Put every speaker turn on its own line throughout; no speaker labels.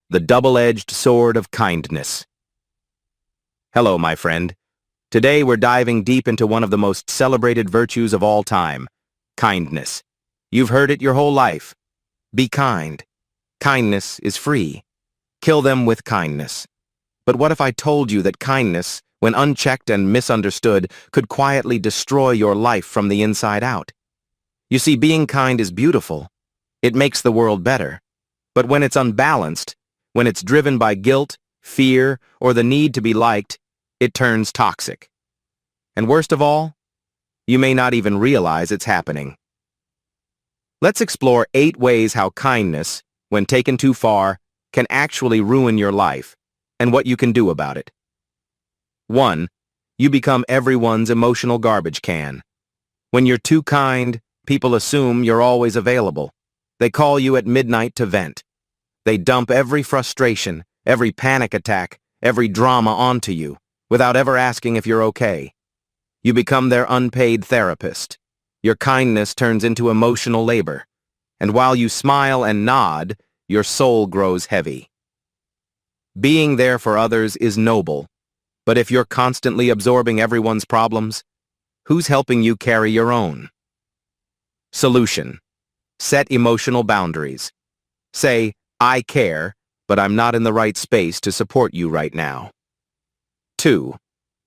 the double-edged sword of kindness. Hello, my friend. Today we're diving deep into one of the most celebrated virtues of all time, kindness. You've heard it your whole life. Be kind. Kindness is free. Kill them with kindness. But what if I told you that kindness, when unchecked and misunderstood, could quietly destroy your life from the inside out? You see, being kind is beautiful. It makes the world better. But when it's unbalanced, when it's driven by guilt, fear, or the need to be liked, it turns toxic. And worst of all, you may not even realize it's happening. Let's explore 8 ways how kindness, when taken too far, can actually ruin your life, and what you can do about it. 1. You become everyone's emotional garbage can. When you're too kind, people assume you're always available. They call you at midnight to vent. They dump every frustration, every panic attack, every drama onto you, without ever asking if you're okay. You become their unpaid therapist. Your kindness turns into emotional labor. And while you smile and nod, your soul grows heavy. Being there for others is noble, but if you're constantly absorbing everyone's problems, who's helping you carry your own? Solution. Set emotional boundaries. Say, I care, but I'm not in the right space to support you right now. 2.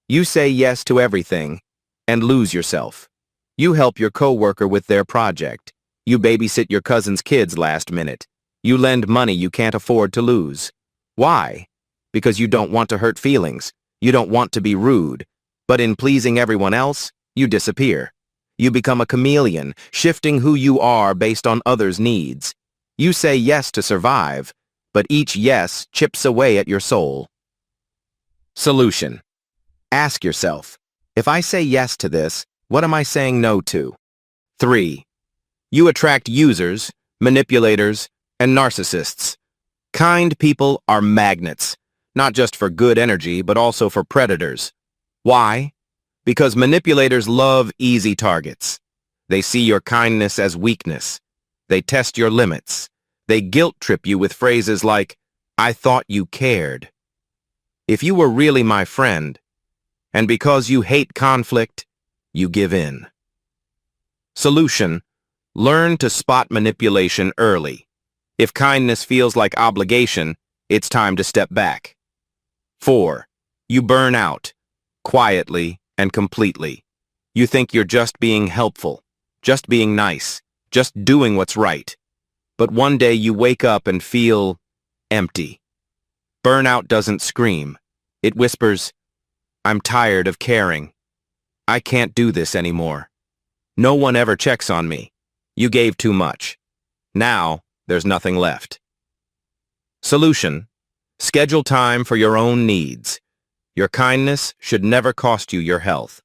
You say yes to everything and lose yourself. You help your coworker with their project. You babysit your cousin's kids last minute. You lend money you can't afford to lose. Why? Because you don't want to hurt feelings. You don't want to be rude. But in pleasing everyone else, you disappear. You become a chameleon, shifting who you are based on others' needs. You say yes to survive, but each yes chips away at your soul. Solution. Ask yourself, if I say yes to this, what am I saying no to? 3. You attract users, manipulators, and narcissists. Kind people are magnets, not just for good energy, but also for predators. Why? Because manipulators love easy targets. They see your kindness as weakness. They test your limits. They guilt-trip you with phrases like, I thought you cared. If you were really my friend, and because you hate conflict, you give in. Solution. Learn to spot manipulation early. If kindness feels like obligation, it's time to step back. 4. You burn out, quietly and completely. You think you're just being helpful, just being nice, just doing what's right. But one day you wake up and feel empty. Burnout doesn't scream. It whispers, I'm tired of caring. I can't do this anymore. No one ever checks on me. You gave too much. Now, there's nothing left. Solution. Schedule time for your own needs. Your kindness should never cost you your health.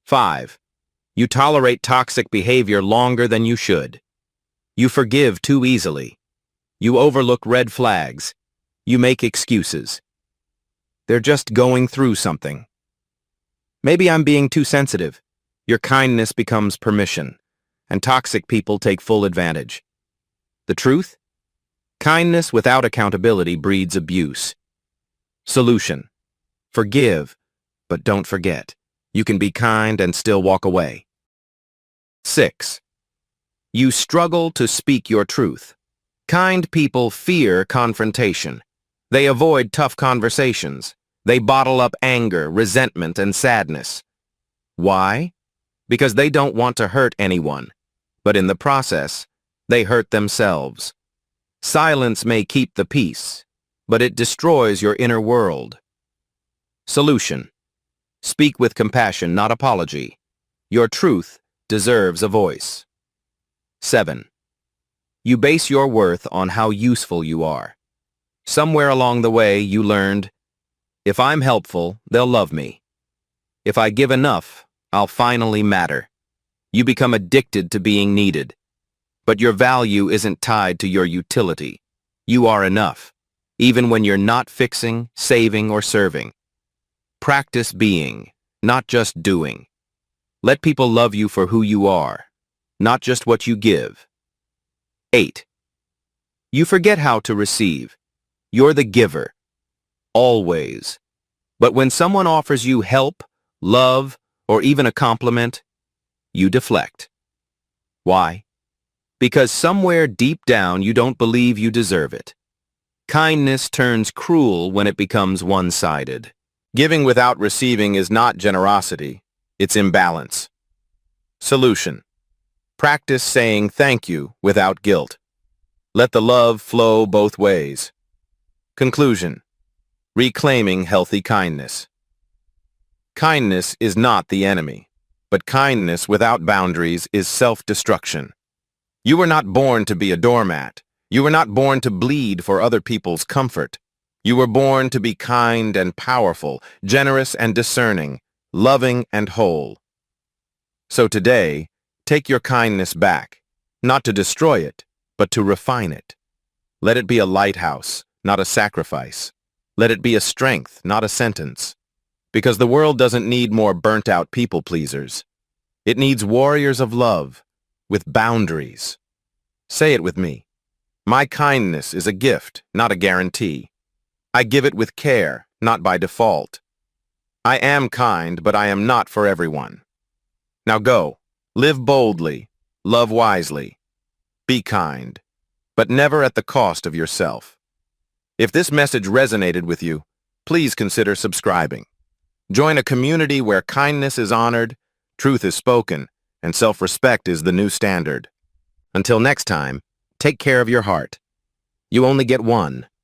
5. You tolerate toxic behavior longer than you should. You forgive too easily. You overlook red flags. You make excuses. They're just going through something. Maybe I'm being too sensitive. Your kindness becomes permission, and toxic people take full advantage. The truth? Kindness without accountability breeds abuse. Solution. Forgive, but don't forget. You can be kind and still walk away. 6. You struggle to speak your truth. Kind people fear confrontation. They avoid tough conversations. They bottle up anger, resentment, and sadness. Why? Because they don't want to hurt anyone, but in the process, they hurt themselves. Silence may keep the peace, but it destroys your inner world. Solution. Speak with compassion, not apology. Your truth deserves a voice. 7. You base your worth on how useful you are. Somewhere along the way, you learned, if I'm helpful, they'll love me. If I give enough, I'll finally matter. You become addicted to being needed. But your value isn't tied to your utility. You are enough, even when you're not fixing, saving, or serving. Practice being, not just doing. Let people love you for who you are, not just what you give. 8. You forget how to receive. You're the giver. Always. But when someone offers you help, love, or even a compliment, you deflect. Why? Because somewhere deep down you don't believe you deserve it. Kindness turns cruel when it becomes one-sided. Giving without receiving is not generosity, it's imbalance. Solution. Practice saying thank you without guilt. Let the love flow both ways. Conclusion. Reclaiming healthy kindness. Kindness is not the enemy, but kindness without boundaries is self-destruction. You were not born to be a doormat. You were not born to bleed for other people's comfort. You were born to be kind and powerful, generous and discerning, loving and whole. So today, take your kindness back, not to destroy it, but to refine it. Let it be a lighthouse, not a sacrifice. Let it be a strength, not a sentence. Because the world doesn't need more burnt-out people-pleasers. It needs warriors of love, with boundaries. Say it with me. My kindness is a gift, not a guarantee. I give it with care, not by default. I am kind, but I am not for everyone. Now go, live boldly, love wisely. Be kind, but never at the cost of yourself. If this message resonated with you, please consider subscribing. Join a community where kindness is honored, truth is spoken, and self-respect is the new standard. Until next time, take care of your heart. You only get one.